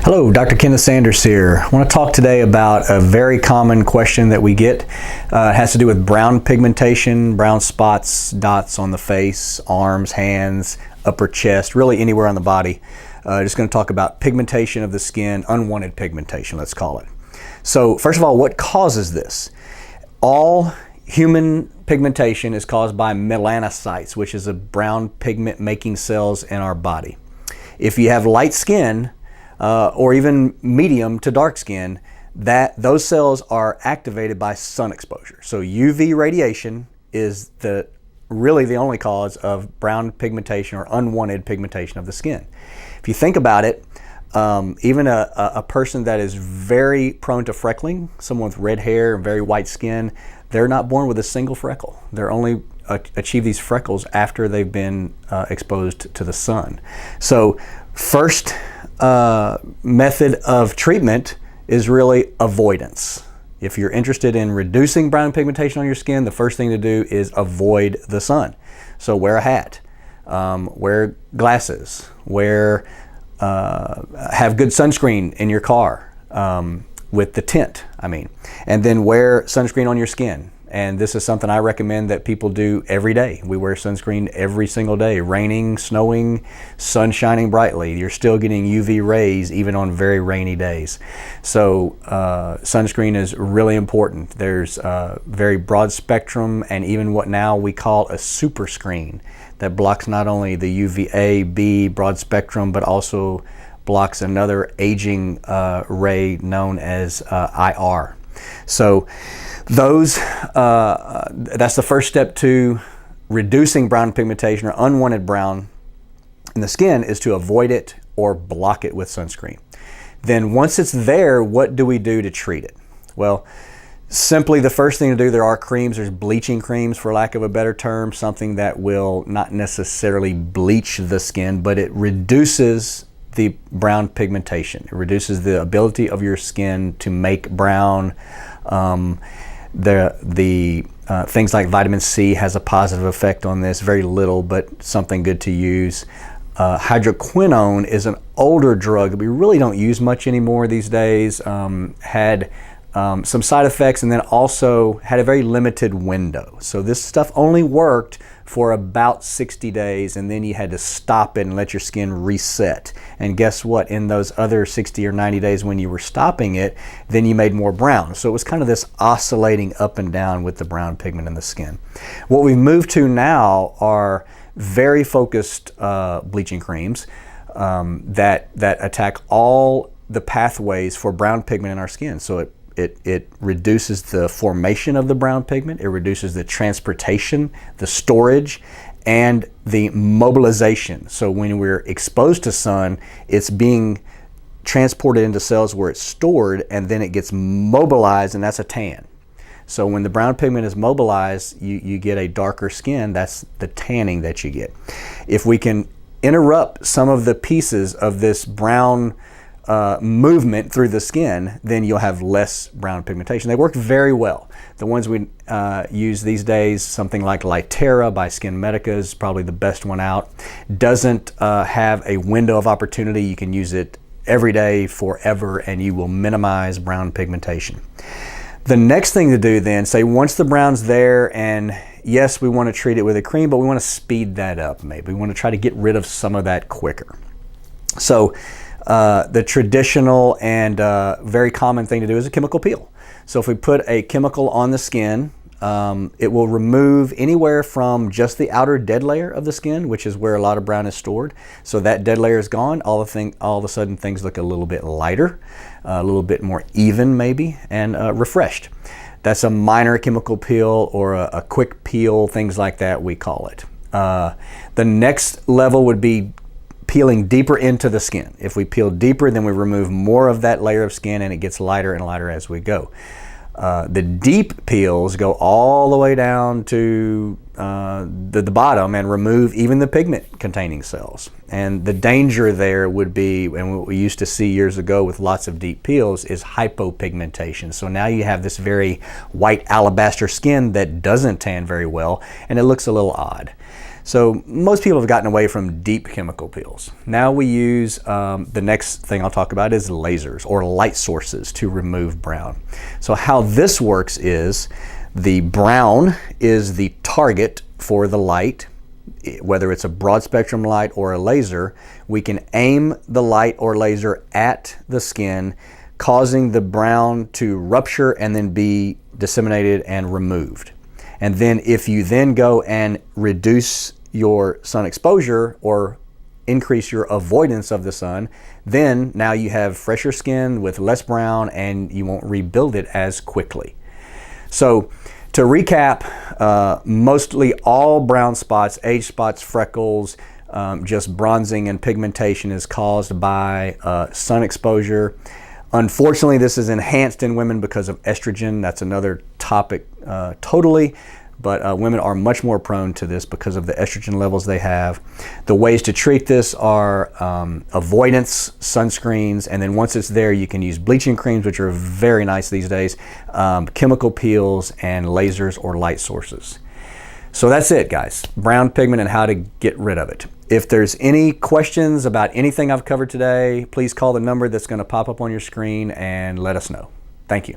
Hello, Dr. Kenneth Sanders here. I want to talk today about a very common question that we get. It has to do with brown pigmentation, brown spots, dots on the face, arms, hands, upper chest, really anywhere on the body. Just going to talk about pigmentation of the skin, unwanted pigmentation, let's call it. So first of all, what causes this? All human pigmentation is caused by melanocytes, which is a brown pigment making cells in our body. If you have light skin, or even medium to dark skin, those cells are activated by sun exposure. So UV radiation is really the only cause of brown pigmentation or unwanted pigmentation of the skin. If you think about it, even a person that is very prone to freckling, someone with red hair and very white skin, they're not born with a single freckle. They're only achieve these freckles after they've been exposed to the sun. So first method of treatment is really avoidance. If you're interested in reducing brown pigmentation on your skin, the first thing to do is avoid the sun. So wear a hat, wear glasses, have good sunscreen in your car, with the tint, and then wear sunscreen on your skin. And this is something I recommend that people do every day. We wear sunscreen every single day, raining, snowing, sun shining brightly. You're still getting UV rays even on very rainy days. So sunscreen is really important. There's very broad spectrum and even what now we call a super screen that blocks not only the UVA, B, broad spectrum, but also blocks another aging ray known as IR. So that's the first step to reducing brown pigmentation or unwanted brown in the skin, is to avoid it or block it with sunscreen. Then once it's there, what do we do to treat it? Well, simply the first thing to do, there are creams, there's bleaching creams for lack of a better term, something that will not necessarily bleach the skin, but it reduces the brown pigmentation. It reduces the ability of your skin to make brown. Things like vitamin C has a positive effect on this, very little, but something good to use. Hydroquinone is an older drug that we really don't use much anymore these days. Had some side effects and then also had a very limited window. So this stuff only worked for about 60 days and then you had to stop it and let your skin reset. And guess what? In those other 60 or 90 days when you were stopping it, then you made more brown. So it was kind of this oscillating up and down with the brown pigment in the skin. What we've moved to now are very focused bleaching creams that attack all the pathways for brown pigment in our skin. So it reduces the formation of the brown pigment, it reduces the transportation, the storage, and the mobilization. So when we're exposed to sun, it's being transported into cells where it's stored and then it gets mobilized, and that's a tan. So when the brown pigment is mobilized, you get a darker skin. That's the tanning that you get. If we can interrupt some of the pieces of this brown movement through the skin, then you'll have less brown pigmentation. They work very well. The ones we use these days, something like Litera by Skin Medica is probably the best one out. Doesn't have a window of opportunity. You can use it every day forever and you will minimize brown pigmentation. The next thing to do then, say once the brown's there, and yes, we want to treat it with a cream, but we want to speed that up maybe. We want to try to get rid of some of that quicker. So the traditional and very common thing to do is a chemical peel. So if we put a chemical on the skin, it will remove anywhere from just the outer dead layer of the skin, which is where a lot of brown is stored. So that dead layer is gone. All of a sudden things look a little bit lighter, a little bit more even maybe, and refreshed. That's a minor chemical peel or a quick peel, things like that we call it. The next level would be peeling deeper into the skin. If we peel deeper, then we remove more of that layer of skin and it gets lighter and lighter as we go. The deep peels go all the way down to the bottom and remove even the pigment containing cells. And the danger there would be, and what we used to see years ago with lots of deep peels, is hypopigmentation. So now you have this very white alabaster skin that doesn't tan very well and it looks a little odd. So most people have gotten away from deep chemical peels. Now we use, the next thing I'll talk about is lasers or light sources to remove brown. So how this works is the brown is the target for the light. Whether it's a broad spectrum light or a laser, we can aim the light or laser at the skin, causing the brown to rupture and then be disseminated and removed. And then if you then go and reduce your sun exposure or increase your avoidance of the sun, then now you have fresher skin with less brown and you won't rebuild it as quickly. So to recap, mostly all brown spots, age spots, freckles, just bronzing and pigmentation is caused by sun exposure. Unfortunately, this is enhanced in women because of estrogen. That's another topic totally, but women are much more prone to this because of the estrogen levels they have. The ways to treat this are avoidance, sunscreens, and then once it's there, you can use bleaching creams, which are very nice these days, chemical peels, and lasers or light sources. So that's it, guys. Brown pigment and how to get rid of it. If there's any questions about anything I've covered today, please call the number that's going to pop up on your screen and let us know. Thank you.